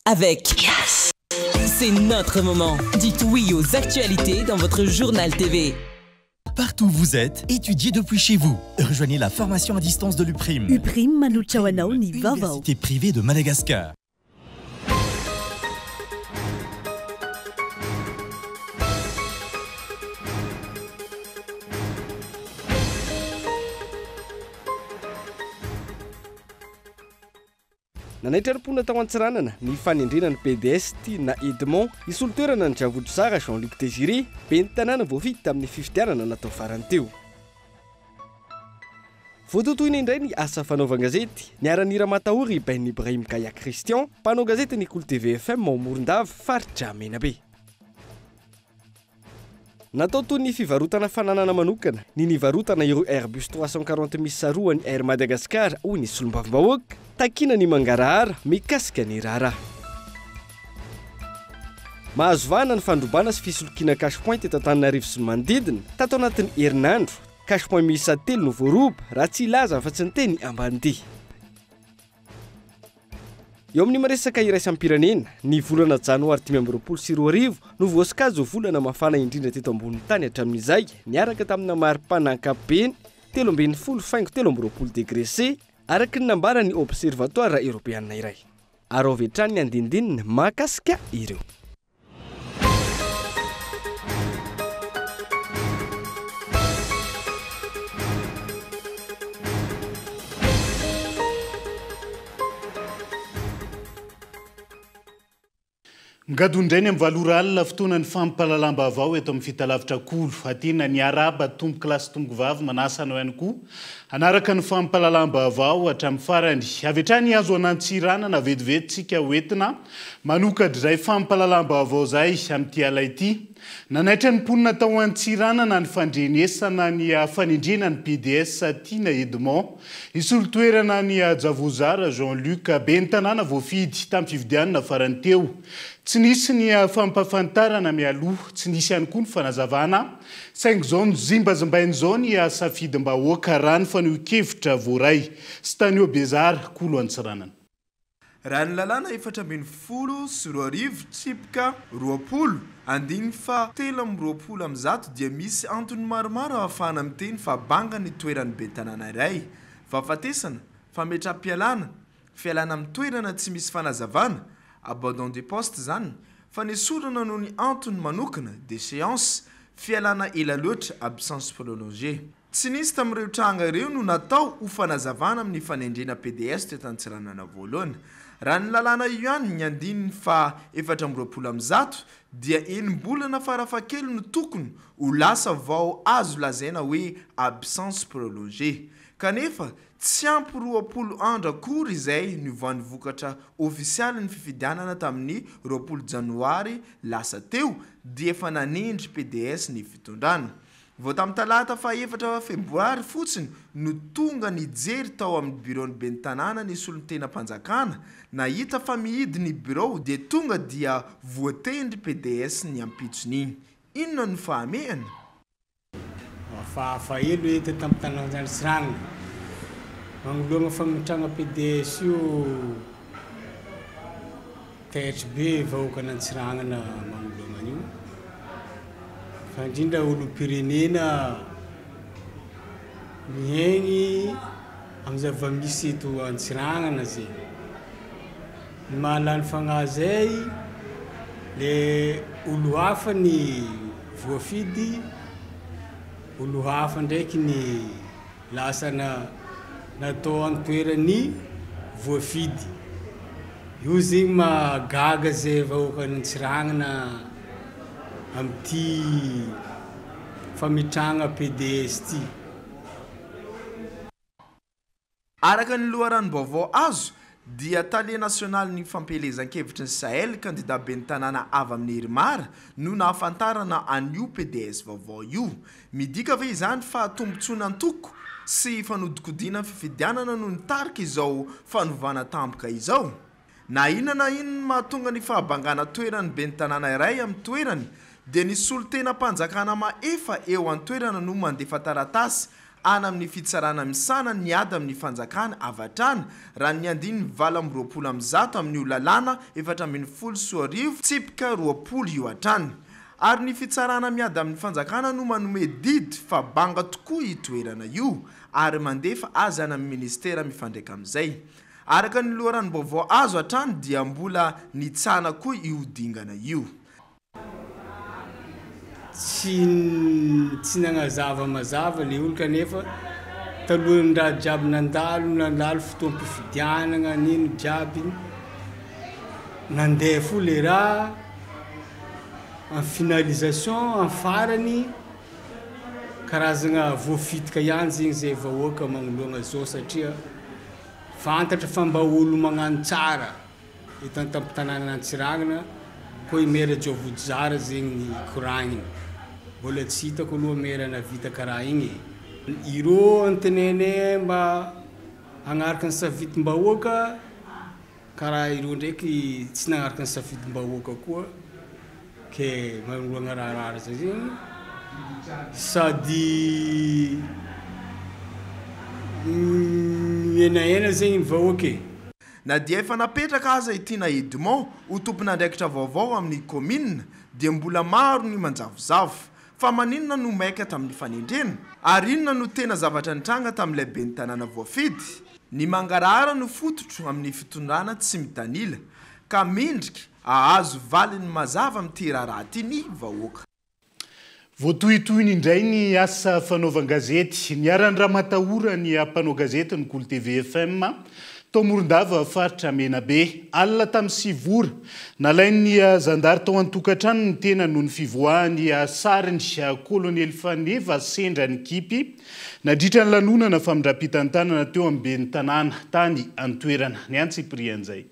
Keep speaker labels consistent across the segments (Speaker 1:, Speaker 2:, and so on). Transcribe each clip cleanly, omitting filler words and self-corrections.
Speaker 1: avec Yes. C'est notre moment. Dites oui aux actualités dans votre journal TV.
Speaker 2: Partout où vous êtes, étudiez depuis chez vous. Rejoignez la formation à distance de l'UPRIM.
Speaker 3: UPRIM manuchawanao ni vavao.
Speaker 2: Université privée de Madagascar.
Speaker 4: Nanaitra aripona tao Antsiranana ny fanendrenany PDS na Edmond nisolo toerana ny Javotry Tsara Jean-Luc Désiré ben'ny tanàna voafity tamin'ny fifidianana natao farany teo. Voatotoina indray ny asa fanaovan-gazety niara-nira matahory Ben Ibrahim Kaya Christian mpanao gazety ny Kolo TV FM Morondava faritra Menabe. Natao toy ny fivarotana fananana manokana ny nivarotana ireo Airbus 340 misy saroa ny Air Madagascar hoy ny solombavim-bahoaka takina ny mangarahara mikasika ny raharaha. Mahazo vahana ny fandrobana sy fisolokiana cash point eto Antananarivo sy ny manodidina tato anatin'ny herinandro. Cash point miisa 3 no voaroba raha tsy ilaza fa tsy ny teny Ambanidia. Eo amin'ny maresaka iraisam-pirenena ny volana janoary 2024 no voasikazo volana mafana indrindra teto ambony tany hatramin'izay niaraka tamina mari-panan-kapeny 13.3 degré C araka ny nambara ny observatoire européenne iray. Ary avetrany ny andindinina mahakasika ireo.
Speaker 5: Ngadondrainy amin'ny valoralina fotoanany fampalalam-baovao eto amin'ny fitalavitra kolo atina ny araba tombo klasy tombo vavy manasana ihany koa anaraka ny fampalalam-baovao hatramin'ny farany avetrany azo anantsiranana vetivety tsika hoentina manokatra izay fampalalam-baovao izay amin'ity ala ity nanaitra ny mponina tao Antsiranana ny fandrenesana ny fanindrina ny PDS tiana Edmond isolo toerana ny Javozara Jean-Luc ben'ny tanàna voafidy tamin'ny fifidianana farany teo. Tsy nisy ny fampafantarana mialoha, tsy nisy ihany koa ny fanazavana. Saingy izao no zimbazimbainy izao ny safidimbahoaka rano faneho-kevitra voaray sy tanio Bezara Kolo Antsiranana.
Speaker 6: Raha ny lalàna 710 sy 2 tsipika 20 andiny fa 720 dia misy antony maromaro ahafahana miteny fa banga ny toerany ben'ny tanàna iray. Fahafatesana, fametraha-pialana, fialana amin'ny toerana tsy misy fanazavana, abandon de poste zany, fa nesorana noho ny antony manokana déchéance, fialana ela loatra absence prolongée. Tsy nisy tamin'ireo tranga ireo no natao ho fanazavana amin'ny fanendrena PDS teto Antsiranana voalohany. Raha ny lalàna io ihany ny andininy fa 420 dia enim-bolana farafakely no tokony ho lasa vao azo lazaina hoe absence prolongée. Kanefa tsy ampy 20 andro akory izay nivoan'ny vokatra ofisialy ny fifidianana tamin'ny 20 janoary lasa teo dia efa nanendry PDS ny fitondrana. Vao tamin'ny talata fa 4 febroary fotsiny no tonga nijery tao amin'ny bureau-ny ben'ny tanàna ny solon-tena mpanjakana nahita fa mihidy ny bureau dia tonga dia voatendry PDS ny ampitsony. Inona no fahamehany?
Speaker 7: Fahelo eto tamin'ny tanàna Antsiranana. Magnoloana fametrahana PDS io THB vahoaka Antsiranana magnoloana an'io. Fa indrindra olom-pirenena miaigny amin'ny zava-misy eto Antsiranana zay. Ny mahalany fagnahy zay le olo hafa ny voafidy, olo hafa ndraiky ny lasana natao antoerany voafidy. Io zegny mahagaga zay vahoaka Antsiranana amin'ity fametrahana PDS ty.
Speaker 6: Araka ny loharanom-baovao azo dia tale nasionaly ny fampelezan-kevitry ny Sahel candidat ben'ny tanàna avy amin'ny Herimara no nahafantarana an'io PDS vaovao io. Midika ve izany fa tombontsoina antoko sy fanodikodina fifidianana no nitarika izao fanovana tampoka izao. Na inona mahatonga ny fahabangana toerany ben'ny tanàna iray amin'ny toerany dia ny solon-tena mpanjakana maefa eo an-toerana no mandefa taratasy ana amin'ny fitsarana misana ny ady amin'ny fanjakana avatrany raha ny andiny 720 amin'ny lalàna 710 tsipika 20 io atrany ary ny fitsarana miady amin'ny fanjakana no manome didy fa banga tokoa itoerana io ary mandefa azy any amin'ny ministera mifandraika amin'izay araka ny loharany vaovao azo atrany dia mbola nitsana koa io dingana io
Speaker 7: tsy nagnazava mazava le olo kanefa talohan'ny raha jiaby nandalo fotoam-pifidianana nino jiaby nandeha fo le raha en finalisation en farany karazagna voafitika ihany zegny zay vahoaka magnoloagna zao satria fantatra fa mba olo magnano tsara hitany tamin'ny tanàna Antsiragnana koa imera Jovojara zegny ny koragniny mbola tsy hitako aloha merana vita karaha igny irô antenene mba hagnaraka ny safidim-bahoaka karaha irô ndraiky tsy nagnaraka ny safidim-bahoaka koa ke magnoloagna raharahara zay zegny sady menaena zegny ny vahoaka
Speaker 6: na dia efa napetraka aza itiana Edmond ho tompon'andraikitra vaovao amin'ny commune dia mbola maro ny manjavozavo fa maninona no maika tamin'ny fanendrena ary inona no tena zavatra nitranga tamin'ilay ben'ny tanàna voafidy ny mangarahara no fototro amin'ny fitondrana tsy mitanila ka mendrika ahazo valiny mazava amin'ity raharaha ty ny vahoaka
Speaker 5: voatohitohiny indray ny asa fanaovan-gazety niarany raha matahora ny ampanao gazety ny Kolo TV FM Tomorondava faritra Menabe alina tamin'ny sivora nalain'ny zandary tao an-tokantrano ny tena noho ny fivoahany sariny kolonely Faneva sendra ny kipy nadritra ny lanonana famindra-pitantanana teo amin'ny ben'ny tanàna tany antoerana ny antsiprian'izay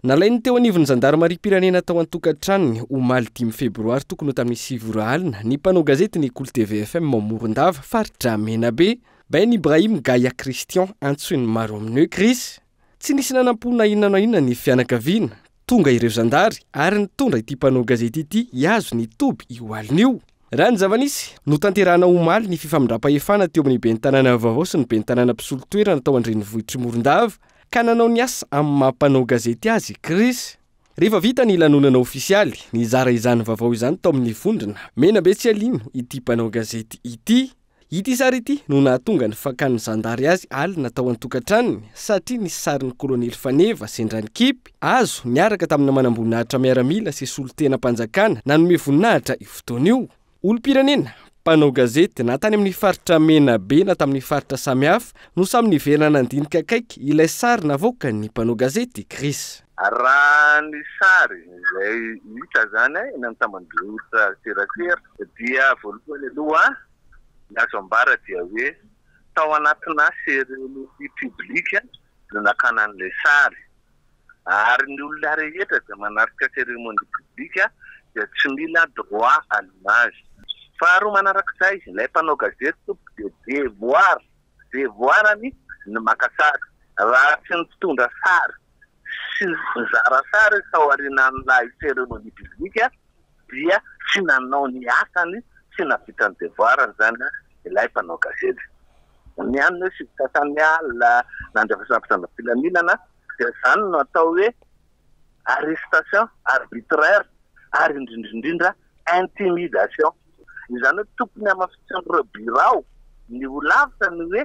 Speaker 4: nalainy teo anivon'ny zandary Marim-pirenena tao an-tokantranony omaly 10 febroary tokony tamin'ny sivora alina ny mpanao gazety ny Kolo TV FM Morondava faritra Menabe Ben Ibrahim Gaya Christian antsoiny maro amin'io Chris tsy nisy nanam-pona inona na inona ny fianakaviana tonga ireo zandary ary nitondra ity mpanao gazety ity iazo ny toby io alina io raha ny zava-nisy no tanterahana omaly ny fifamindra-pahefana teo amin'ny ben'ny tanàna vaovao sy ny ben'ny tanàna mpisolo-toerana tao andrenivohitry Morondava ka nanao ny asa amin'ny mampanao gazety azy Chris rehefa vita ny lanonana ofisialy ny zara izany vaovao izany tao amin'ny vondrona Menabe tsy alino ity mpanao gazety ity sary ity no nahatonga ny fakan'ny zandary azy alina tao an-tokantranony satria nisy sarin'ny kolonely Faneva sendra ny kipy azo niaraka tamina manam-boninahitra miaramila sy solon-tena-mpanjakana nanome voninahitra io fotoana io olom-pirenena mpanao gazety na tany amin'ny faritra Menabe na tamin'ny faritra samihafa no samy niverina nandinika akaiky ilay sary navoaka ny mpanao gazety Chris
Speaker 8: raha ny sary izay hita zany eny amin'ny tambandrotra serasera dia voalohany aloha azo ambara dia hoe tao anatina serémonie publique no nakana an'ilay sary ary ny olona rehetra dia manaraka serémonie publique dia tsy mila droit à l'image faharoa manarak'izay ilay mpanao gazety tompo dia devoirany ny maka sary raha tsy nitondra sary sy mizara sary tao aoriana an'ilay serémonie publique dia tsy nanao ny asany sy navita ny devoirany zany ilay mpanao gazety ny anona sy sasany alina nandravasana mpitandram-pilaminana dia zany no atao hoe arrestation arbitraire ary indrindrindrindra intimidation izany hoe tompony amafitsan'ireo birao ny olavitra ny hoe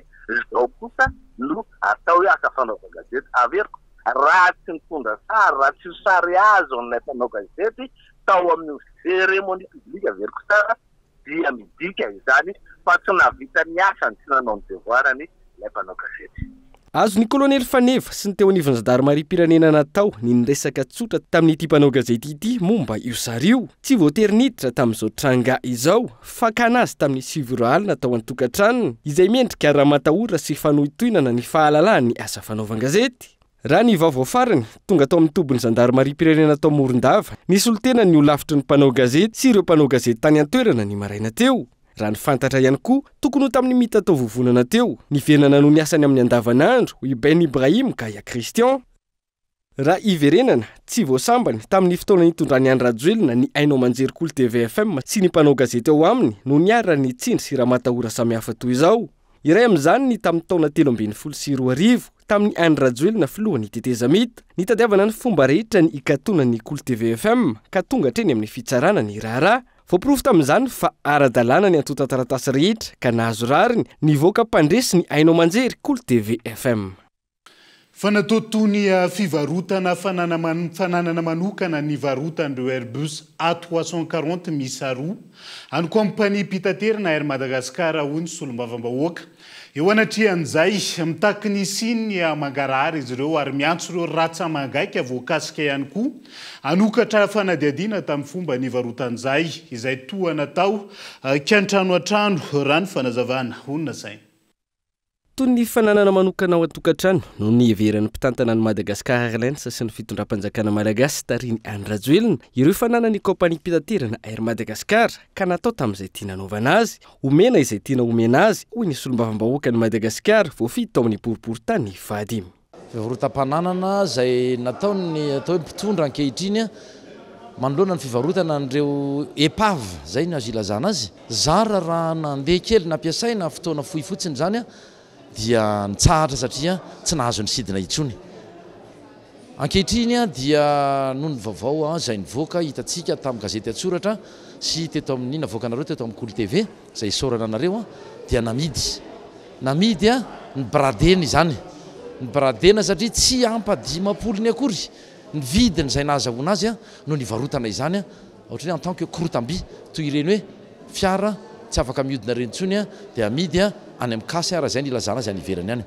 Speaker 8: zao kosa no atao hoe asa fanaova-gazety averiko raha tsy mitondra sary raha tsy sary azo amin'ilay mpanao gazety tao amin'ny serémonie publique averiko sara dia midika izany fa tsy navita ny asany tsy nanao ny devoirany ilay mpanao gazety
Speaker 4: azo ny kolonely Faneva sy ny teo anivon'ny zandary Marim-pirenena natao ny resaka tsotra tamin'ity mpanao gazety ity momba io sary io tsy voatery niditra tamin'izao tranga izao fa kanazy tamin'ny sivora alina tao an-tokantranony izay miendrika ara-matahora sy fanohitoinana ny fahalalahany ny asa fanaovan-gazety raha ny vaovao farany tonga tao amin'ny tobon'ny zandary Marim-pirenena tao Morondava nisy olo-tena ny olavitry ny mpanao gazety sy ireo mpanao gazety tany an-toerana ny maraina teo raha ny fantatra ihany koa tokony ho tamin'ny mita tao vovonana teo niverenana noho ny asany amin'ny andavanandro i Ben Ibrahim Gaya Christian raha iverenana tsy voasambany tamin'ny fotoana nitondrany Andry Rajoelina ny ainao manjery Kolo TV FM sy ny mpanao gazety ao aminy no niara ny tsindry sy raha matahora samihafa toy izao iray amin'izany ny tamin'ny taona 2014 tamin'ny Andry Rajoelina filohan'ny teteza mita nitadiavana ny fomba rehetra ny ikatonan'ny Cool TV FM ka tonga hatreny amin'ny fitsarana ny raharaha. Voaporofo tamin'izany fa ara-dalàna ny antota taratasy rehetra ka nahazo rariny nivoaka mpandresy ny Ainao Manjery Cool TV FM.
Speaker 5: Fanatotony fivarotana fananana manokana ny varotan'ireo Airbus A340 misa roa any kompania pitaterina Air Madagascar hoy ny solombavambahoaka. Eo anatrian'izay mitaky ny siny mangarahara izy ireo ary miantso ireo ratsa mangaika voakasika ihany koa anokatra fanadiadiana tamin'ny fomba ny varotan'izay izay toa natao kiantrano an-trano rano fanazavana honina zay.
Speaker 4: Toy ny fananana manokana ao an-tokantrano no niheveran'ny mpitantana ny Madagascar Airlines sy ny fitondram-panjakana malagasy tariany Andry Rajoelina ireo fananany kompania pitaterana Air Madagascar ka natao tamin'izay tiana hanaovana azy omena izay tiana omena azy hoy ny solombavambahoaka ny Madagascar voafito tao amin'ny boriboritany Vadim.
Speaker 9: Fivarotam-pananana izay nataony atao mpitondra ankehitriny manoloana ny fivarotana an'ireo épave zay ny azo ilazana azy zara raha nandeha kely nampiasaina fotoana fohy fotsiny zany dia nitsahatra satria tsy nahazo ny sidina intsony. Ankehitriny dia noho ny vaovao izay nivoaka hitantsika tamin'ny gazety Antsoratra sy teto amin'ny navoakanareo teto amin'ny Cool TV izay isorana anareo dia namidy ny bradeny izany. Ny bradena satria tsy ampadimapolony akory ny vidiny izay nahazahoana azy no nivarotana izany ohatran'ny en tant que croûte-tambi toy ireny hoe fiara tsy afaka mihodina reny intsony dia amidy any amin'ny kasy raha zay nilazana azy any iverany any.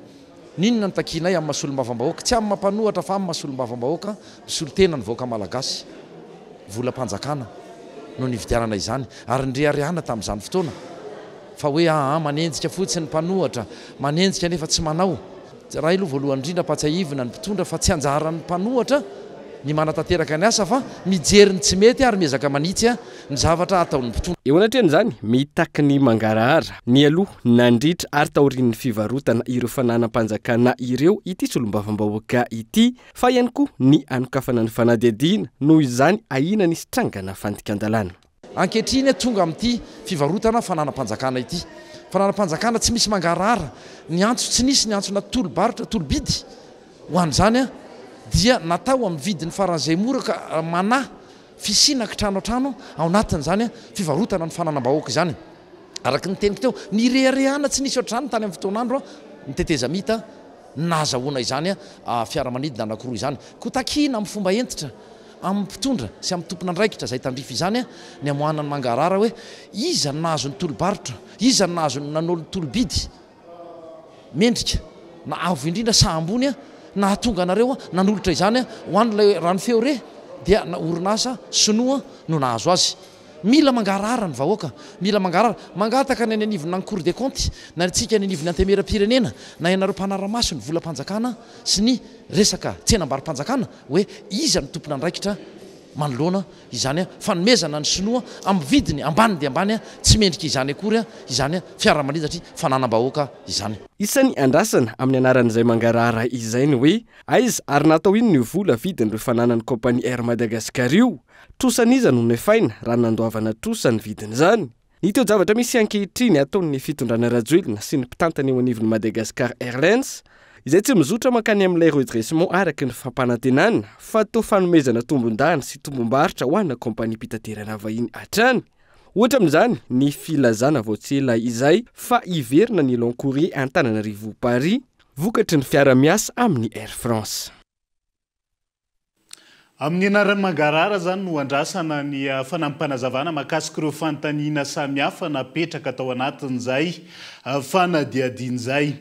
Speaker 9: Ninona ny takinay amin'ny masolombavambahoaka tsy amin'ny mampanohatra fa amin'ny masolombavambahoaka misolotena ny voaka malagasy volam-panjakana no nividianana izany ary nirehariana tamin'izany fotoana fa hoe manenjika fotsiny ny mpanohatra manenjika nefa tsy manao raha ilo voalohany indrindra patsahivina ny mpitondra fa tsy anjaran'ny mpanohatra ny manatanteraka ny asa fa mijery ny tsy mety ary miezaka manitsy ny zavatra ataon'ny mpitondra.
Speaker 4: Eo anatren'izany mitaky ny mangarahara ny aloha nandritra ary taorian'ny fivarotana ireo fananam-panjakana ireo ity solombavambahoaka ity fa ihany koa ny anokafana ny fanadiadiana noho izany ahina ny sitrangana fandikan-dalàna.
Speaker 9: Ankehitriny tonga amin'ity fivarotana fananam-panjakana ity. Fananam-panjakana tsy misy mangarahara ny antso tsy nisy ny antsona tolobarotra tolobidy ho an'izany dia natao amin'ny vidiny faran'izay mora ka manahy fisinaka trano an-trano ao anatin'izany fivarotana ny fananam-bahoaka izany. Araka ny teniko teo ny rehariana tsy nisy ohatrany tany amin'ny fotoanandro ny teteza mita nazahoana izany fiaramanidina anankiroa izany ko takina amin'ny fomba entitra amin'ny mpitondra sy amin'ny tompona andraikitra izay tandrifa izany ny amohanany mangarahara hoe iza ny nahazo ny tolobarotra iza ny nahazo nanolo ny tolobidy mendrika na avo indrindra sahambony nahatonga anareo nanolotra izany ho an'ilay rano feo re dia orinasa sinoa no nahazo azy. Mila mangarahara ny vahoaka mila mangarahara mangataka ny anivony Cour des comptes na antsika ny anivony antemera-pirenena na ianareo mpanara-maso ny volam-panjakana sy ny resaka tsenam-bary-panjakana hoe iza ny tompona andraikitra manoloana izany fanomezana ny sinoa amin'ny vidiny ambany dia ambany tsy mendrika izany akory izany fiaramanidina satria fananam-bahoaka izany.
Speaker 4: Isan'ny andrasana amin'ny anaran'izay mangarahara izay ny hoe aiza ary natao ino ny vola vidin'ireo fananan'ny kompania Air Madagascar io trosan'iza no nefaina raha nandoavana trosa ny vidin'izany. Ny teo zavatra misy ankehitriny ataon'ny fitondrana Rajoelina sy ny mpitantana eo anivon'ny Madagascar Airlines izay tsy mizotra makany amin'ilay redressement araky ny fampanantenana fa toa fanomezana tombon-dana sy tombom-barotra ho anna kompania pitaterana vahiny hatrany. Ohatra amin'izany ny filazana voatsela izay fa iverina ny long courrier Antananarivo Paris vokatry ny fiara-miasa amin'ny Air France.
Speaker 5: Amin'ny anaran'ny mangarahara zany no andrasana ny fanampanazavana mahakasika ireo fanontaniana samihafa napetraka tao anatin'izay fanadiadian'izay.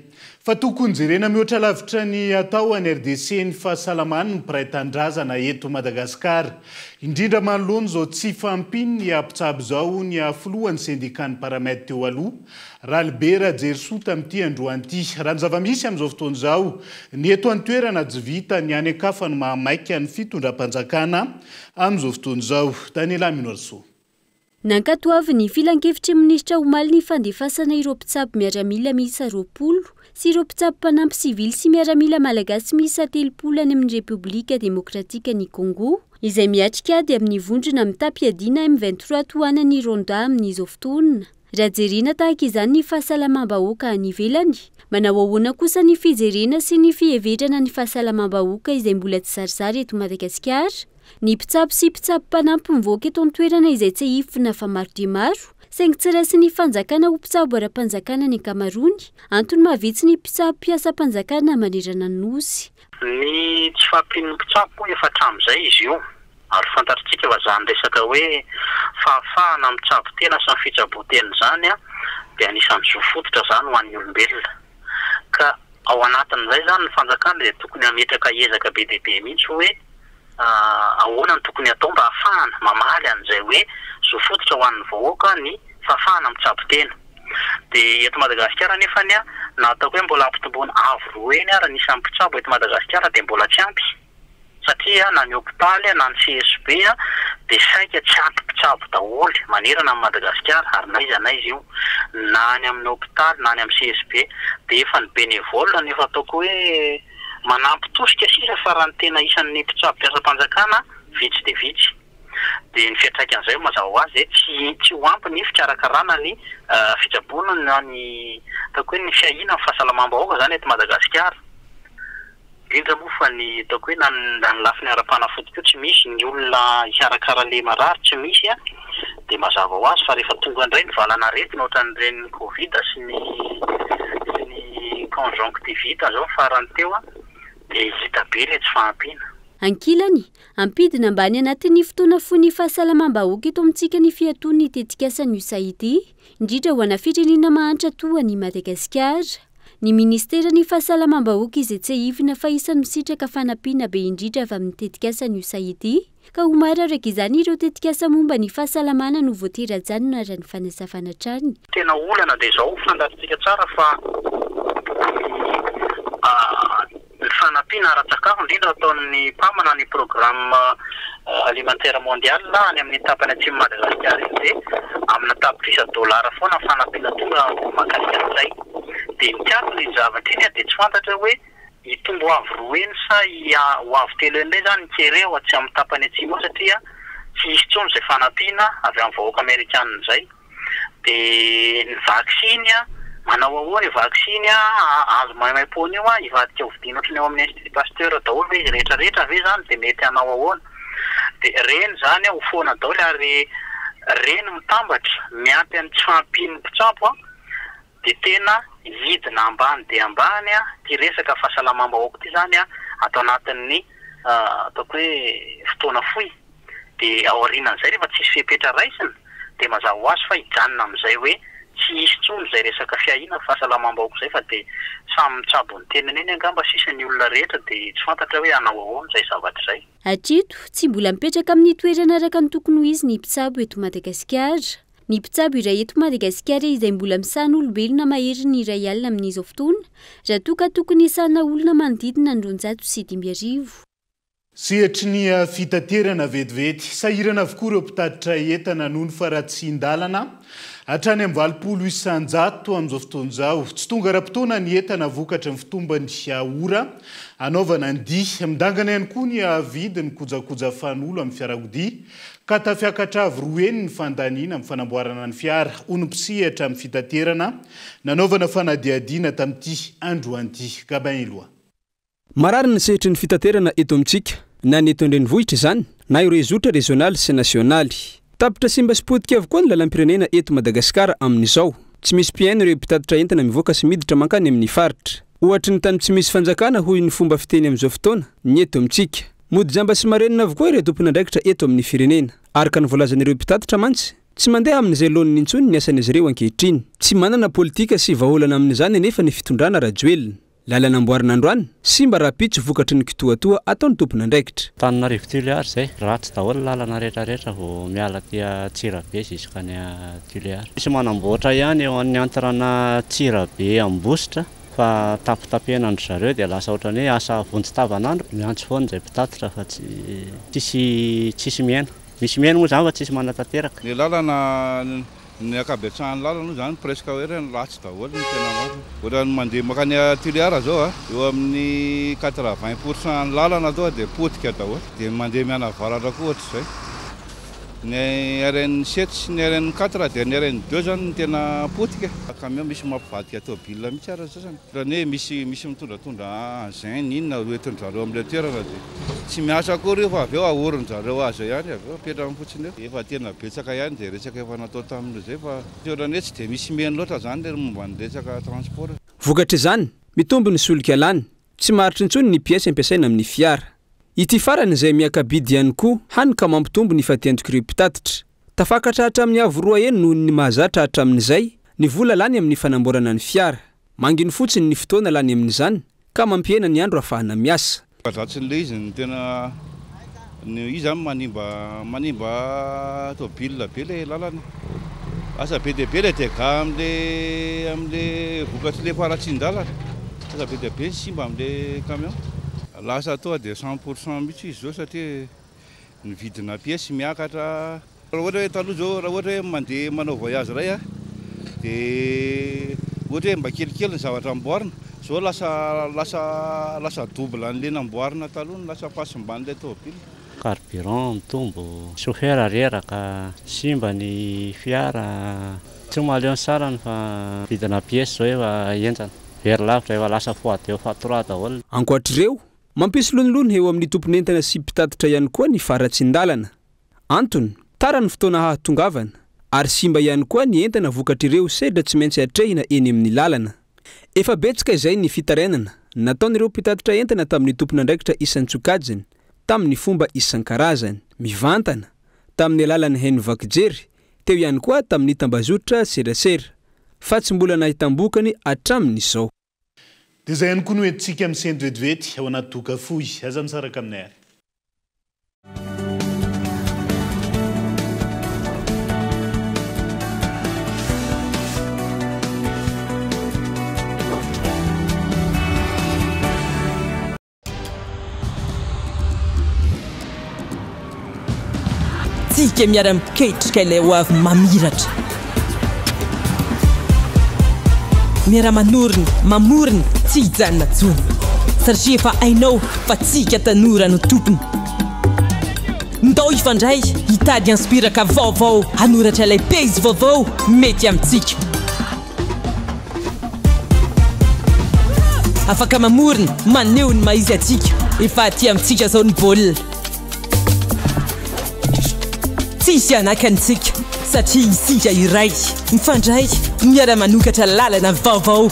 Speaker 5: Fa tokony jerena mihoatra lavitra ny atao any RDC ny fahasalamany ny mpiray tandrazana eto Madagasikara. Indrindra manoloana zao tsy fampiny ny apitsabo zao ny filohan'ny syndicat-ny paramètre teo aloha Ralbera Jersota amin'ity androan'ity. Raha ny zava-misy amin'izao fotoana izao ny eto an-toerana jivita ny any akafa ny mahamaika ny fitondram-panjakana amin'izao fotoana izao. Daniela Minoarso.
Speaker 10: Nankatoavy ny filan-kevitry minisitra omaly ny fandefasana ireo mpitsabo miaramila miisa 20 sy ireo mpitsabo mpanampy sivily sy miaramila malagasy miisa 30 any amin'ny Repoblika Demokratika ny Congo izay miatrika ady amin'ny vondrona mitapy adina M23 toanany Ronda amin'izao fotoana. raha jerena tahaka izany ny fahasalamam-bahoaka any ivelany. Manao ahoana kosa ny fijerena sy ny fiheverana ny fahasalamam-bahoaka izay mbola tsy zarizary eto Madagasikara? Ny mpitsabo sy mpitsabo-panampy mivoaka eto an-toerana izay tsy hifina fa maro dia maro, saingy tsy raisy ny fanjakana ho mpitsabo ara-panjakana ny ankamaroany. Antony mahavitsy ny mpitsabo mpiasa mpanjakana manerana ny nosy.
Speaker 11: Ny tsy fahampian'ny mpitsabo efa hatramin'izay izy io. Ary fantatritsika fa zany resaka hoe fahafahana mitsabo tena sy ny fitsaboan-tena zany dia anisan'ny zo fototra zany ho an'ny olombelona. Ka ao anatin'izay zany ny fanjakana dia tokony hametraka ezaka be dia be mihitsy hoe ahoana ny tokony atao mba hahafahana mamaly an'izay hoe zo fototra ho an'ny vahoaka ny fahafahana mitsabo tena. Dia eto Madagasikara nefany na ataoko hoe mbola ampitombona avo roa eny ary anisan'ny mpitsabo eto Madagasikara dia mbola tsy ampy. Satria na ny hôpitaly na ny CSB dia saika tsy ampy mpitsabo daholo manerana amin'ny Madagasikara ary naiza naiza io na any amin'ny hôpitaly na any amin'ny CSB dia efa ny bénévole nefa ataoko hoe manampy tosika sisa fa raha ny tena isan'ny mpitsabo mpiasa-panjakana vitsy dia vitsy. Dia ny fiantraikan'izay mazava ho azy tsy ho ampy ny fikarakarana ny fitsaboana na ny ataoko hoe ny fiahina amin'ny fahasalamam-bahoaka zany eto Madagasikara. Indrindra moa fa ny ataoko hoe na ny lafiny ara-panafody koa tsy misy, ny olona hikarakara le marary tsy misy dia mazava ho azy fa rehefa tonga indray ny valana aretina ohatran'ireny Covid sy ny conjonctivite zao farany teo dia hita be ilay tsy fahampiana.
Speaker 10: Ankilany, ampidina ambany anatin'ny fotoana fon'ny fahasalamam-bahoaka eto amintsika ny fiatoan'ny tetikasan'ny USAID, indrindra ho ana firenena mahantra toa ny Madagasikara. Ny Ministeran'ny Fahasalamam-bahoaka izay tsy hivina fa isan'ny misitraka fanampiana be indrindra avy amin'ny tetikasan'ny USAID, ka homary araka izany ireo tetikasa momba ny fahasalamana no voatera-janona raha ny fanasafana trany.
Speaker 11: Tena olana dia izao fantatritsika tsara fa ny fanampiana ara-tsakafo indrindra ataon'ny mpamana ny programme alimentaire mondial any amin'ny tapany atsimo Madagasikara dia amina tapitrisa $, foana ny fanampiana tonga mahakasika an'izay. Dia ny tiako ny zavatra iny dia tsy fantatra hoe hitombo avo roa eny sa ho avo telo eny ilay zany nikereo atsy amin'ny tapany atsimo satria tsy hisy intsony izay fanampiana avy amin'ny vahoaka Amerikanina izay. Dia ny vaksiny manao ahoana vaksiny azo maimai-pona io hivadika ho vidiana ohatrany ao amin'ny Institut Pasteur daholo hoe izy rehetrarehetra ve zany dia mety hanao ahoana. Dia reny zany ho foana daholo ary reny mitambatra miampy amin'ny tsy fahampian'ny mpitsabo dia tena hidina ambany dia ambany ty resaka fahasalamam-bahoaka ty zany atao anatin'ny ataoko hoe fotoana fohy. Dia ao aorianan'izay rehefa tsisy fepetra raisina dia mazava ho azy fa hijanona amin'izay hoe tsy hisy intsony izay resaka fiahina fahasalamam-bahoaka izay fa dia samy mitsabo ny tenany eny angamba sisa ny olona rehetra dia tsy fantatra hoe hanao ahoana izay zavatra izay.
Speaker 10: Hatreto tsy mbola mipetraka amin'ny toerana araka ny tokony ho izy ny mpitsabo eto Madagasikara. Ny mpitsabo iray eto Madagasikara izay mbola misahana olombelona mahery ny iray alina amin'izao fotoana raha toa ka tokony isahana olona manodidina ny 250,000.
Speaker 5: Sehatry ny fitaterana vetivety sahirana avokoa ireo mpitatitra entana noho ny faratsian-dalana hatrany amin'ny 700 amin'izao fotoana izao. Tsy tonga ra-potoana ny entana vokatra ny fitombany ora anaovana andihy midangana ihany koa ny vidiny kojakoja fanolo amin'ny fiarakodia ka tafiakatra avy roa eny ny fandaniana amin'ny fanamboarana ny fiara onom-pisehatra amin'ny fitaterana nanaovana fanadiadiana tamin'ity andro anty Gabain-Loa.
Speaker 12: Marary ny sehitry ny fitaterana eto amintsika na ny eto an-drenivohitra izany na ireo zotra regionaly sy nasionaly. Tapitra simba sy potika avokoa ny lalam-pirenena eto Madagasikara amin'izao. Tsy misy mpiaino ireo mpitatitra entana mivoaka sy miditra mankany amin'ny faritra. Ohatra ny tany tsy misy fanjakana hoy ny fomba fiteny amin'izao fotoana ny eto amintsika. Mody jamba sy marenina avokoa ireo tompon'andraikitra eto amin'ny firenena. Araka ny voalazan'ireo mpitatitra mantsy tsy mandeha amin'izay lohan'ny intsony ny asan'izy ireo ankehitriny. Tsy manana politika sy vahaolana amin'izany nefa ny fitondrana rajoelona. Lalana amboarina androany sy mba rapitso vokatry ny kitoatoa ataony tompon'andraikitra.
Speaker 13: Tananarivo Tuléar zay ratsy daholo lalana rehetrarehetra vao miala tia Tsirabe ziskany Tuléar. Misy manamboatra ihany eo amin'ny antarana Tsirabe Ambositra fa tapitapena andro zareo dia lasa ohatrany hoe asa vonjy-tavanandro miantso foana izay mpitatitra fa tsisy miaina. Misy miaina moa zany fa tsisy manatanteraka.
Speaker 14: Ny lalana ny akabetsahany lalana zany presque hoe reny latsy daholo ny tena maro. Ohatra ny mandeha makany Tuléar zao eo amin'ny 80% ny lalana zao dia potika daholo. Dia mandeha miana varatra koa ohatr'izay. ny RN 7 sy ny RN 4 dia ny RN 2 zany tena potika camion misy mampivadika tômôbila mihitsy ara zany raha ny misy mitondratondra engin inona hoentin zareo amin'ilay toerana dia tsy miasa akory io fa avy eo aorony zareo aza ihany avy eo apetrany fotsiny eo efa tena betsaka ihany dia resaka efa natao tamin'izay fa toerana tsy dia misy meny loatra zany le momba ny resaka transport.
Speaker 12: Vokatra izany mitombo ny solika lany tsy maharitra intsony ny pièce ampiasaina amin'ny fiara. Ity farany izay miakabidy ihany koa hany ka mampitombo ny fatiantokreo mpitatitra. Tafakatra hatramin'ny avo roa eny noho ny mahazatra hatramin'izay ny vola lany amin'ny fanamboarana ny fiara. Manginy fotsiny ny fotoana lany amin'izany ka mampihena ny andro ahafahana miasa.
Speaker 14: Zatsin'ilay izy ny tena izy zany manimba tômôbila be le lalana. Asa be dia be le dega amin'le vokatry le faratsin-dalana. Asa be dia be simba amin'le camion. Lasa toa dia 100% mihitsy izy zao satria ny vidina pièce miakatra. Raha ohatra hoe taloha zao raha ohatra hoe mandeha manao voyage ray dia ohatra hoe mba kelikely ny zavatra amboarina zao lasa double an'le namboarina taloha ny lasa pasimban'ilay tômôbila.
Speaker 13: Carburant mitombo, chauffeur reraka, simba ny fiara, tsy maleo tsara ny fa vidina pièce zao efa entana. Very lavitra efa lasa foady eo fatora daholo.
Speaker 12: Ankoatr'ireo mampisy lonilony eo amin'ny tompon'entana sy mpitatitra ihany koa ny faratsin-dalana. Antony, tara ny fotoana hahatongavana ary simba ihany koa ny entana vokatr'ireo sedra tsy maintsy hatrehina eny amin'ny lalana. Efa betsaka izay ny fitarenana nataon'ireo mpitatitra entana tamin'ny tompon'andraikitra isan-tsokajiny tamin'ny fomba isan-karazany, mivantana tamin'ny alalan'ny heno vakijery, teo ihany koa tamin'ny tambazotra serasera. Fa tsy mbola nahitambokany hatramin'izao.
Speaker 5: Dia izay ihany koa no entintsika amin'ny seny vetivety ao anaty doka fohy. Aza misaraka aminay ary.
Speaker 1: Tsika miara-miketrika ilay ho avy mamiratra. Miara-manorina, mamorina, tsy hijanona tsony. Satria efa hainao fa tsika tanora no tompony. Ndao ifandray hitady inspiraka vaovao hanoratra ilay pejy vaovao mety amintsika. Afaka mamorina, maneho ny maizy atsika. Efa aty amintsika zao ny baolina. Tsisy anakantsika satria isika iray mifandray miara-manokatra lalana vaovao.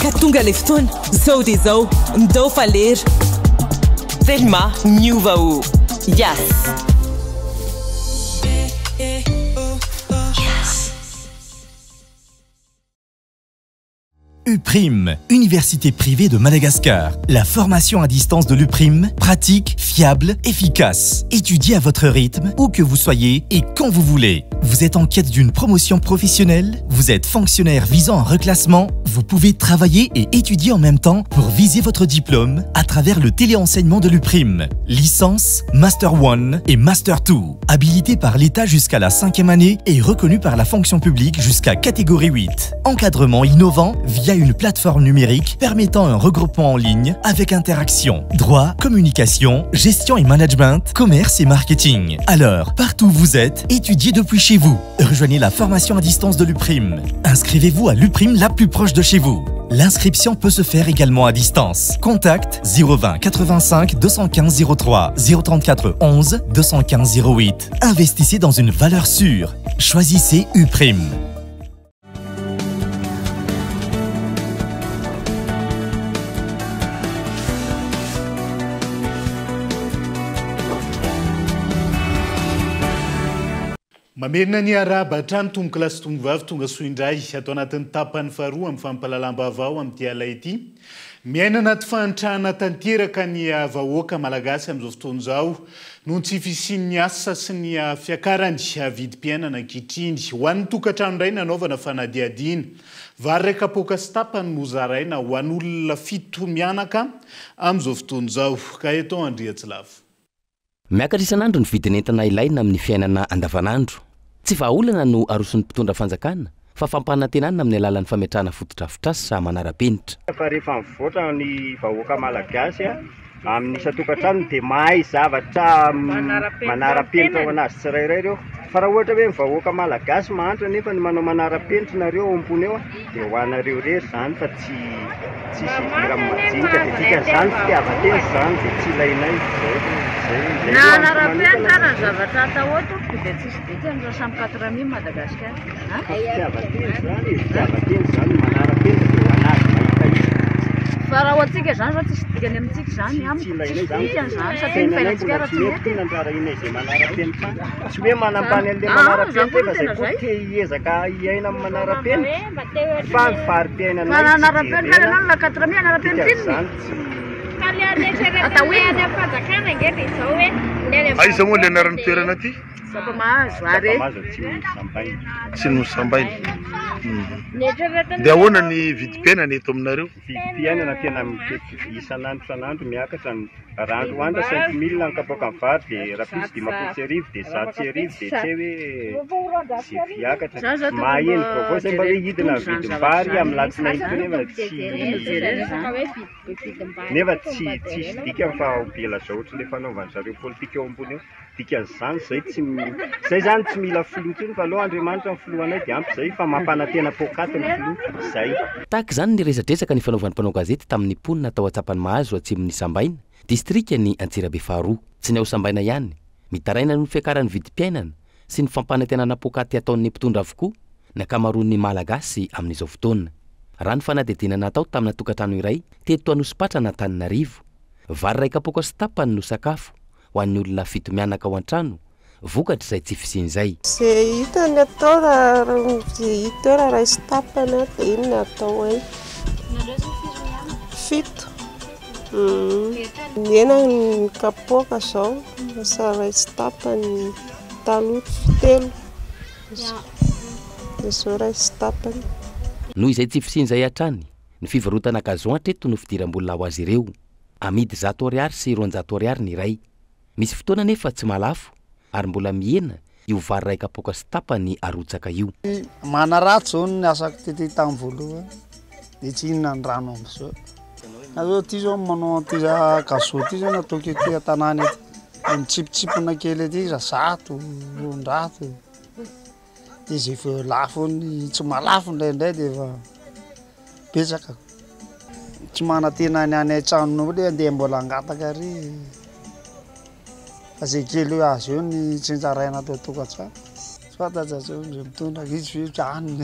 Speaker 1: Ka tonga ilay fotoana zao dia zao ndao falera. Thelma miova ho Yes.
Speaker 2: UPRIM, Université privée de Madagascar. La formation à distance de l'UPRIM, pratique, fiable, efficace. Étudiez à votre rythme, où que vous soyez et quand vous voulez. Vous êtes en quête d'une promotion professionnelle? Vous êtes fonctionnaire visant un reclassement? Vous pouvez travailler et étudier en même temps pour viser votre diplôme à travers le téléenseignement de l'UPRIM. Licence, Master 1 et Master 2. Habilité par l'État jusqu'à la 5e année et reconnu par la fonction publique jusqu'à catégorie 8. Encadrement innovant via une plateforme numérique permettant un regroupement en ligne avec interaction, droit, communication, gestion et management, commerce et marketing. Alors, partout où vous êtes, étudiez depuis chez vous. Rejoignez la formation à distance de l'UPRIM. Inscrivez-vous à l'UPRIM la plus proche de chez vous. L'inscription peut se faire également à distance. Contact 020 85 215 03 034 11 215 08. Investissez dans une valeur sûre. Choisissez UPRIM.
Speaker 5: Mamerina ny araba hatrany tomboka lasy tombovavy tonga soindray atao anatin'ny tapany faharoa amin'ny fampalalam-baovao amin'ny ala ity. Miaina anaty fahantrahana tanteraka ny vahoaka malagasy amin'izao fotoana izao noho tsy fisian'ny asa sy ny fiakarany vidim-piainana ankehitriny. Ho an'ny tokantrano iray nanaovana fanadihadiana. Vary ray kapoaka sy tapany no zaraina ho an'olona fito mianaka amin'izao fotoana izao. Ka eto Andriatsilavo.
Speaker 15: Miakatra isan'andro ny vidin'entana ilaina amin'ny fiainana andavanandro. Tsy vahaolana no aroson'ny mpitondra fanjakana, fa fampanantenana amin'ny alalan'ny fametrahana fotodrafitrasa manara-penitra.
Speaker 16: Fa rehefa mivoatra ny vahoaka malagasy amin'ny isa-tokantrano dia mahay zavatra manara-penitra ao anazy tsirairay reo. Fa raha ohatra hoe mivahoaka malagasy mahantra nefa ny manao manara-penitra nareo ao ambony eo dia ho anareo rery zany fa tsy zidira majinika dia dikan'izany fitiavan-tena zany dia tsy ilainay
Speaker 17: na anara-penitra raha zavatra atahotra dia tsisy dikany raha samy 4 000 Madagasikara.
Speaker 16: Fitiavan-tena zany fitiavan-tena zany manara-penitra dia ho anazy mahita izy.
Speaker 17: Fa raha hoantsika zany zao tsisy dikany amintsika zany tsisy dikany zany satria ny fiainantsika tsy mety
Speaker 16: nandrara inay izay manara-penitra tsy hoe manampany an'ilay manara-penitra fa zay koa te hiezaka hiaina amin'ny manara-penitra fa ny fari-piainanay
Speaker 17: fa anara-penitra ianao la 4 000 anara-penitra inony
Speaker 6: aiza moa le anaran'ny toerana ty
Speaker 17: Sapamahazo are
Speaker 6: tsy nosambainy dia ahoana ny vidim-piainana eto aminareo?
Speaker 16: Vidim-piainana tena isan'andro isan'andro miakatra ny randro andra 5 000 ny kapoaka ny vary dia raha pisy 500 dia 100 dia tsy hoe sy fiakatra maheno vaovao zay mba hoe hidina vidim-bary amin'ny latsinainy to nefa tsy dika fa obela zao ohatry le fanaovany zareo politika eo ambony eo dikan'izany zay zany tsy mila filotsiny fa aloha Andriamanitra ny filohanay dia ampy zay fa mampanantena pokaty ny filoha zay.
Speaker 15: Tahaka izany ny resadresaka ny fanaovan'ny mpanao gazety tamin'ny ponina tao Atsapany Mahazo atsimon'ny Sambaina, distrika ny Antsirabe faharoa. Tsy ny ao Sambaina ihany, mitaraina noho ny fiakaran'ny vidim-piainana sy ny fampanantenana pokaty ataon'ny mpitondra avokoa ny ankamaroan'ny malagasy amin'izao fotoana. Raha ny fanadidinana atao tamina tokantrano iray teto Anosipatra Antananarivo, vary ray kapoaka sy tapany no sakafo ho an'ny olona fito mianaka ao an-trano, vokatra izay tsy fisian'izay.
Speaker 18: Izay hita ny atao raha ray sy tapana dia inona atao ay? Fito. Hena ny kapoaka zao, lasa ray sy tapany taloto fitelo. Izao ray sy tapany.
Speaker 15: Noho izay tsy fisian'izay hatrany, ny fivarotana gazon hatreto no fidiram-bola ho azy ireo. Amidy 100 ariary sy 200 ariary ny iray. Misy fotoana nefa tsy malafo ary mbola mihena io vary ray kapoaka sy tapany arotsaka io.
Speaker 19: Manaratsy zao ny asako tety tamin'ny voalohany dia tsy inona ny rano amin'izao. Azao ty zao manao ty gazon ty zao nataoko ety an-tanàna ety. Mitsipitsipona kely ety 100, 200. Dia izay vao lafo ny tsy malafo indraindray dia efa betsaka. Tsy manantena ny any an-tranonao dia andeha mbola angataka ry. Fa zay kely hoe azy eo ny tsinjaraina atao tokantrano. Tsy fantatsa zao izay mitondra izy hoe tranony.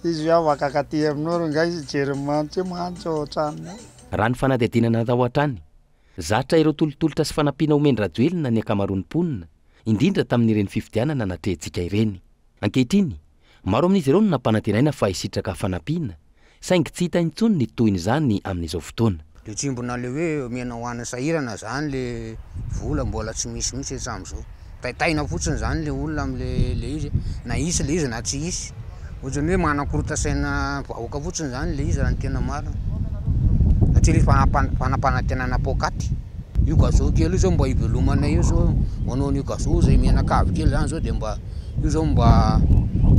Speaker 19: Izy hoe afaka akaty aminao nga izy jery manitra manitra ao an-tranony.
Speaker 15: Raha ny fanadihadinana atao hatrany, zatra ireo tolotolotra sy fanampiana omen-drajoelina ny ankamaroan'ny mponina, indrindra tamin'ireny fifidianana natrehantsika ireny. Ankehitriny, maro amin'izy ireo no nampanantenaina fa hisitraka fanampiana, saingy tsy hita intsony ny toin'izany amin'izao fotoana.
Speaker 20: Le tsimbona le hoe omena ho an'ny sahirana zany le vola mbola tsy misy mihitsy hatramin'izao. Taitaina fotsiny zany le olona am'le izy, na isy le izy na tsy isy. Ohatrany hoe manan-korota-saina vahoaka fotsiny zany le izy raha ny tena marina. Satria le fanampanantenana pokaty. Io gazon kely io zao mba hivelomanay io zao manao io gazon zay menakavy kely zany zao dia mba io zao mba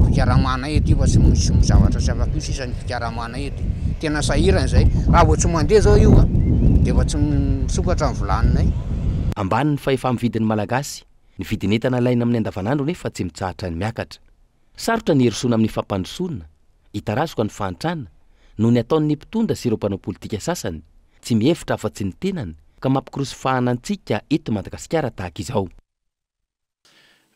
Speaker 20: fikaramanay ety fa tsy misy zavatra tsy afaka io sisa ny fikaramanay ety. Tena sahirana izay raha vao tsy mandeha zao io dia efa tsy misokatra ny volaninay.
Speaker 15: Ambany ny fahefa-mividin'ny malagasy, ny vidin'entana ilaina amin'ny andavanandro nefa tsy mitsahatra ny miakatra. Sarotra ny herisona amin'ny fampandrosoana, hitarazoka ny fahantrana noho ny ataon'ny mpitondra sy ireo mpanao politika sasany tsy mihevitra afa-tsy ny tenany ka mampikoroso fahanantsika eto Madagasikara tahaka izao.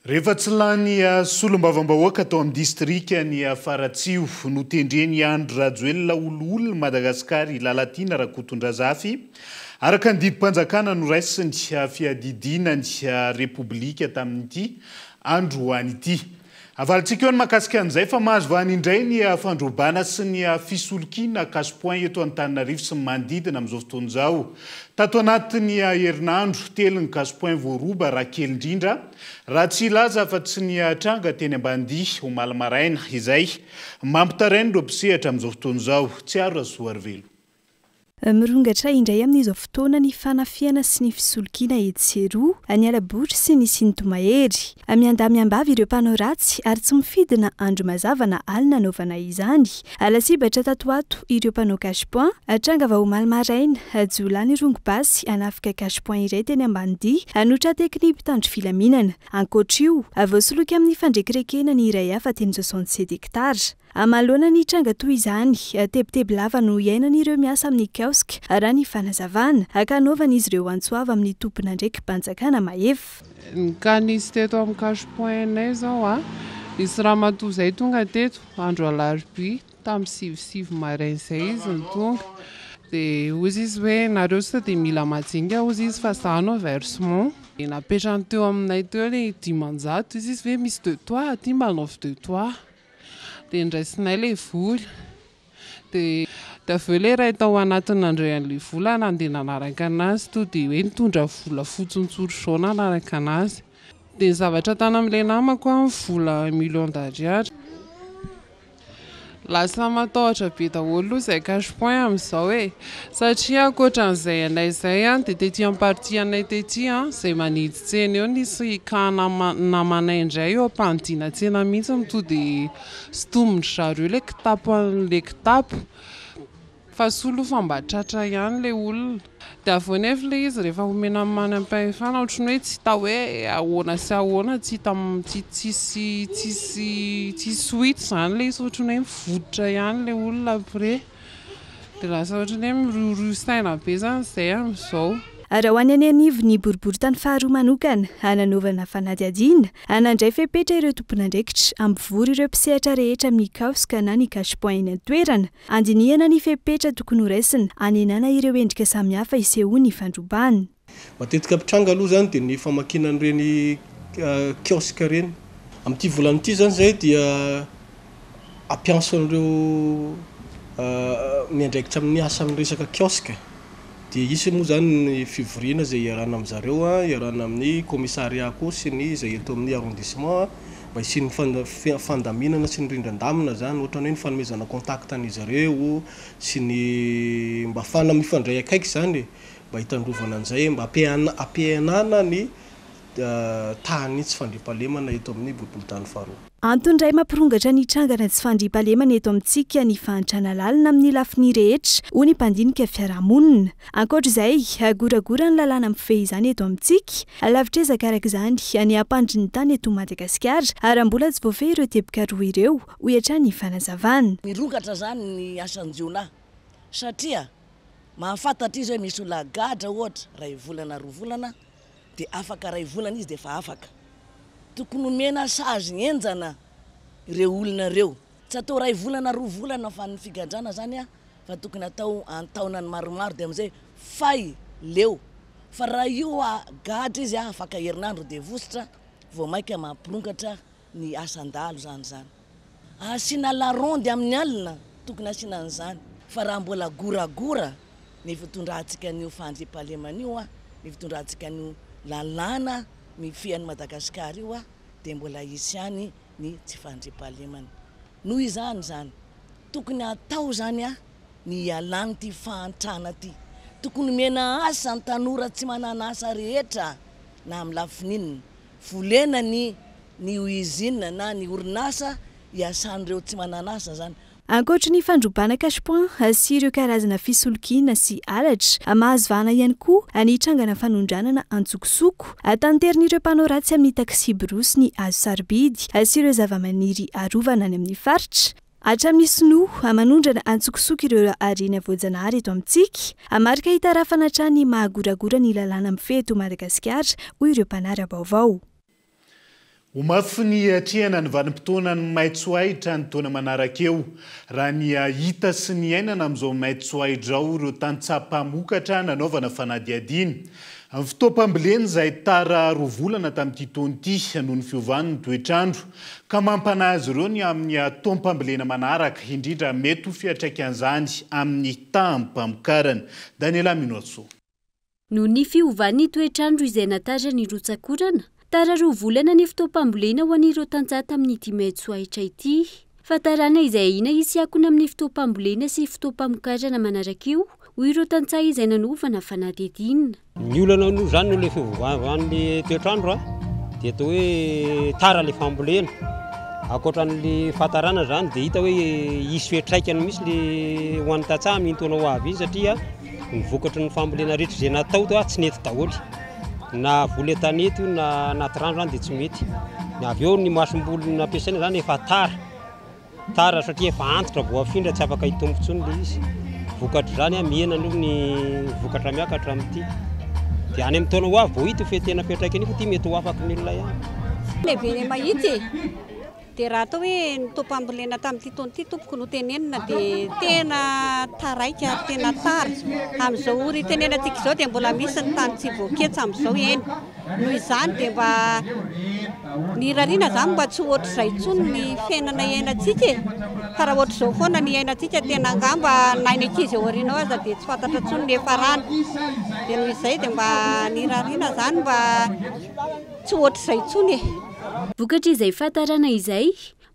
Speaker 5: Rehefa tsy lany solombavam-bahoaka atao amin'ny distrika ny Faratsio no tendreny Andro Rajoelina oloolona Madagasikara Lalatiana Rakotondrazafy araka ny didim-panjakana no raisiny fiadidinany repoblika tamin'ity andro an'ity. Avalitsika eo ny makasika an'izay fa mahazo vahany indray ny fandrobana sy ny fisolokina casse-point eto Antananarivo sy manodidina amin'izao fotoana izao. Tato anatin'ny herinandro telo ny casse-point voaroba raha kely indrindra raha tsy ilaza fa tsy ny tranga teny Ambandia ho Malomaraina izay mampitaraina ireo mpisehatra amin'izao fotoana izao. Tsy aro Rasoa Arvelo.
Speaker 3: mirongatra indray amin'izao fotoana ny fanafiana sy ny fisolokiana etsero any alabotra sy ny sintomahery miandamiambavy ireo mpanao ratsy ary tsy mifidina andro mazava na alina anaovana izany alasibatra tatoato ireo mpanao cache-point atranga vaomaly maraina jolany rongobasy anafika cache-point iray teny ambanidia anotra tekny mpitandro filaminana ankoatra io voasoloky amin'ny fandrekirekena ny iray hafa teny 67 hektara amalona ny tranga toy izany tebiteby lava no iainan'ireo miasa amin'ny kiosk raha ny fanazavana akanaovana izy ireo antsoava amin'ny tompona ndraiky banjakana mahefa
Speaker 21: nisy teto amin'ny cache-point nay zao nisy raha matoa zay tonga teto andro alarobia tamin'ny 7 maraina zay izy ny tonga dia ozy izy hoe nareo sy dia mila majinga ozy izy fa zano versement napetrany teo aminay teo le 10 izy hoe misy de toi aty mba naovy de toi dia ndraisinay le vola dia aveo le raha tao anatin'ny andray an'le vola nandeha nanaraka anazy to dia hoe nitondra vola fotsontsoro saona nanaraka anazy dia ny zavatra tany amin'ilay namako amin'ny vola million d'ariary lasa matahotra be daholo izay cache-point amin'izao satria ankoatran'izay anay izay dia tetỳ amparti anay tetỳ izay manidy tsena eo nisy ka namanay indray eo ampandiana tsena mihitsy mito dia sotomondry zareo le kitapo an'le kitapo fa solo fa mba tratra ihany le olona dia avy nefa le izy rehefa homena amin'ny manam-pahefana ohatrany hoe tsy hita hoe ahoana sy ahoana tsy tsisy hoito izany le izy ohatrany hoe mivodotra ihany le olona après dia lasa ohatrany hoe mirorosaina be zany izay amin'izao
Speaker 3: raha ho any any anivo ny boribory tany faharoa manokana ananaovana fanadiadiana anandray fepetra ireo tomponandraikitra ambivory ireo mpisehatra rehetra amin'ny kaoska na ny cache-point eny an-toerana andinihana ny fepetra tokony ho raisina anenana ireo endrika samihafa iseho ny fandrobany
Speaker 22: matetika mpitranga aloha zany dia ny famakinan'ireny kioska reny amin'ity volan'ity zany zay dia ampiasan'ireo miandraikitra amin'ny asa amin'ny resaka kioska dia isy moa zany ny fivoriana zay iarana amin'izareo iarana amin'ny commissariat koa sy ny zay eto amin'ny arrondissement mba isiany fandaminana sy ny rindran-damina zany ohatrany hoe ny fanomezana contact an'izareo sy ny mba fana mifandray akaiky zany mba hitandrovana an'izay mba ampihenana ny tany tsy fandriampahalemana eto amin'ny boriboritany faharoa
Speaker 3: antony iray mampirongatra ny trangana tsy fandriampahalemana eto amintsika ny fahantrana lalina amin'ny lafiny rehetra ho ny mpandinika fiarahamonina ankoatra izay agoragora ny lalàna mifehy izany eto amintsika lavitrezaka araka izany ny ampandry ny tany eto Madagasikara ary mbola tsy voafehy ireo teboka roa ireo ho hiatrany ny fanazavana
Speaker 23: mirongatra zany ny asanjiona satria mahafantatra izy hoe misy olona gadra ohatra ray volana roa volana dia afaka ray volana izy dia efa afaka tokony omena sazy enjana ireo olona reo tsy atao ray volana roa volana fa ny figadrana zany fa tokony atao antaona ny maromaro dia amin'izay fay leo fa raha io gadra izy afaka herinandro dia vosotra vao maika mampirongatra ny asandalo zany asiana larondy amin'ny alina tokony asiana an'izany fa raha mbola goragora ny fitondrahantsika an'io fandriampahalemana io ny fitondrahantsika an'io lalàna mifian'ny Madagasikara io dia mbola isy ihany ny tsy fandriampahalemana noho izany zany tokony atao zany ny alany ty fahantrana ty tokony mena asa ny tanora tsy manana asa rehetra na amin'ny lafininina volena ny izina na ny orinasa iasan'ireo tsy manana asa zany
Speaker 3: ankoatra ny fandrobana cache-point sy ireo karazana fisolokiana sy alatra mahazo vahana ihany koa ny trangana fanondranana antsokosoko tanteriny ireo mpanao ratsy amin'ny taxi brosy ny azo sarobidy sy ireo zavamaniry arovana any amin'ny faritra hatramin'ny sinoa manondrana antsokosoko ireo arena voajanahary eto amintsika marika hitarafana hatrany mahagoragora ny lalàna mifehy eto Madagasikara hoy ireo mpanara vaovao
Speaker 5: Omafy ny atrehana ny vanim-potoana ny maitsoahitra ny taona manarak'eo raha ny hita sy ny ainana amin'izao maitsoahitra ao ireo tantsaha-mpamokatra nanaovana fanadiadiana. Amin'ny fotoam-pambolena izay tara roa volana tamin'ity taona ity noho ny fiovan'ny toetrandro ka mampanazy ireo ny amin'ny taom-pambolena manaraka indrindra mety ho fiantraikan'izany amin'ny tampam-pamokarana. Daniela Minotso.
Speaker 10: Noho ny fiovan'ny toetrandro izay natara ny rotsakorana tara roa volana ny fotoam-pambolena ho an'ireo tantsaha tamin'ity maitsoahitra ity. Fatarana izay ina isy akona amin'ny fotoam-pambolena sy fotoam-pamokarana manaraka io hoy ireo tantsaha izay nanovana fanadidinina.
Speaker 7: Ny olana no zany no le fivoavan'ny toetrandro a dia atao hoe tara le fambolena akoatran'le fahatarana zany dia hita hoe isy fetraikany misy le ho an'ny tantsaha mintona ho avy izy satria ny vokatry ny fambolena rehetra izay natao to tsy nety daholo na vola tanety na anaty rano zany dia tsy mety. Avy eo ny masom-bolo nampiasaina zany efa tara satria efa antitra vao afindra tsy afaka hitombotsony le izy. Vokatra zany mihena aloha ny vokatra miakatra amin'ity dia any amin'ny taona ho avy vao hita fe tena fetraikany fa ty mety ho afaka ny olona ihany.
Speaker 8: Lehibe ny mahitsy dia raha atao hoe ny tompam-bolena tamin'ity taona ity tompoko no tenenina dia tena taraika tena tara amin'izao ory tenenantsika izao dia mbola misy ny tany tsy voaketsa amin'izao eny noho izany dia mba ny rariana zany mba tsy ohatr'izay intsony ny fiainana iainantsika fa raha ohatr'izao foana ny iainantsika tena angamba nainy ankizy ao aoriana aza dia tsy fantatra intsony ny efa rano dia noho izay dia mba ny rariana zany mba tsy ohatr'izay intsony
Speaker 10: vokatra izay fahatarana izay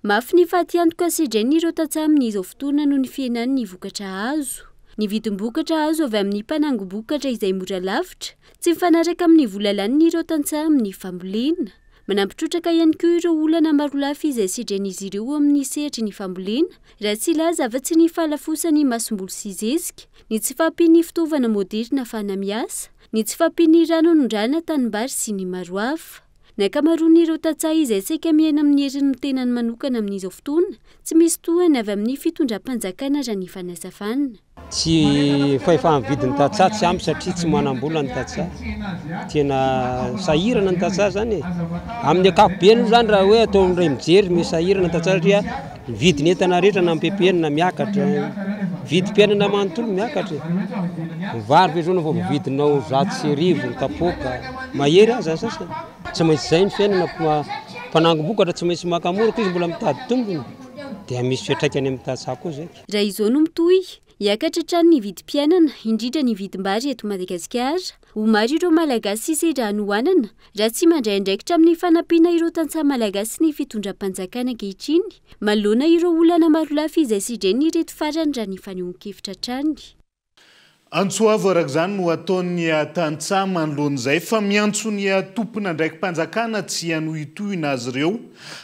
Speaker 10: mafy ny fahatiantoka sedren'ny ireo tantsaha amin'izao fotoana noho ny fiainan'ny vokatra azo. Ny vidim-bokatra azo avy amin'ny mpanango-bokatra izay mora lavitra tsy mifanaraka amin'ny vola laniny ireo tantsaha amin'ny fambolena. Manampitrotraka ihany koa ireo olana maro lafy izay sedren'izy ireo amin'ny sehatry ny fambolena raha tsy laza afa-tsy ny fahalafosany masom-bolo sy zezika, ny tsy fampiany fitaovana moderna ahafahana miasa, ny tsy fampiany rano anondrana tanimbary sy ny maro hafa. Ny ankamaroany ireo tantsaha izay saika miaina amin'ny herin'ny tenany manokana amin'izao fotoana tsy misy tohany avy amin'ny fitondram-panjakana raha ny fanazavana.
Speaker 7: Tsy fa efa amin'ny vidin'ny tantsaha tsy ampy satria tsy manam-bola ny tantsaha. Tena sahirana ny tantsaha zany e. Amin'ny ankapobeny zany raha hoe atao ray mijery misy sahirana ny tantsaha satria ny vidiny entana rehetra na mpepenina miakatra, vidim-piainana manontolo miakatra. Vary ve zao na vao vidinao 100,000 ny kapoaka mahery aza sasany. Tsy maintsy izay ny fiainana mpanango-bokatra tsy maintsy makamora koa izy mbola mitady tombony dia misy fiatraikany amin'ny tantsaha koa zay.
Speaker 10: Raha izao no mitohy hiakatra hatrany ny vidim-piainana indrindra ny vidim-bary eto Madagasikara ho maro ireo malagasy isedrahany hoanana raha tsy mandray andraikitra amin'ny fanampiana ireo tantsaha malagasy ny fitondram-panjakana ankehitriny manoloana ireo olana maro lafy izay sidren'ny reto farany raha ny fanehoan-kevitra hatrany.
Speaker 5: Antsoavo araka izany no ataon'ny tantsaha manoloan'izay fa miantso ny tompona ndraiky mpanjakana tsy hanohitohina azy ireo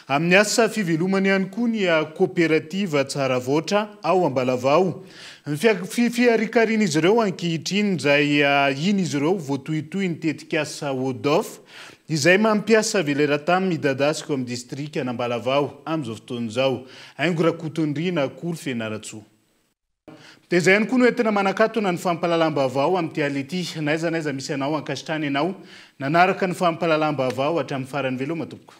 Speaker 5: amin'ny asa fivelomany ihany koa ny kooperativa tsara voatra ao Ambalavao. Fiarikarian'izy ireo ankehitriny izay iny izy ireo voatohitohy ny tetika asa Odof izay mampiasa veleratan midadasiko amin'ny distrika an'Ambalavao amin'izao fotoana izao. Aingo Rakotondriana Akory Fianaratsoa. Dia izay ihany koa no entina manakatona ny fampahalalam-baovao amin'ity ality naiza misy anao ankasitrany ianao nanaraka ny fampahalalam-baovao hatramin'ny farany veloma tompoko.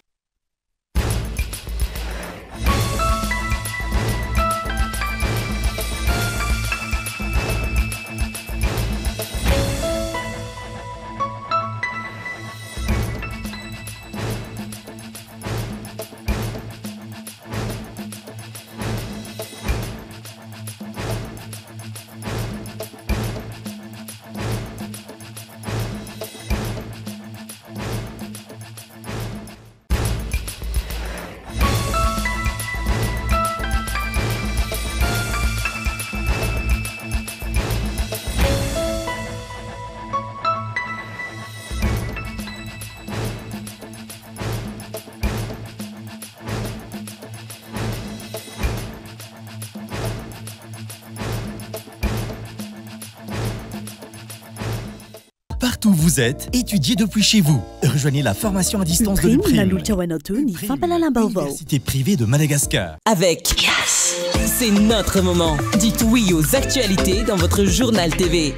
Speaker 2: Partout où vous êtes, étudiez depuis chez vous. Rejoignez la formation à distance de l'UPRIM, Université privée de Madagascar.
Speaker 1: Avec c'est notre moment. Dites oui aux actualités dans votre journal TV.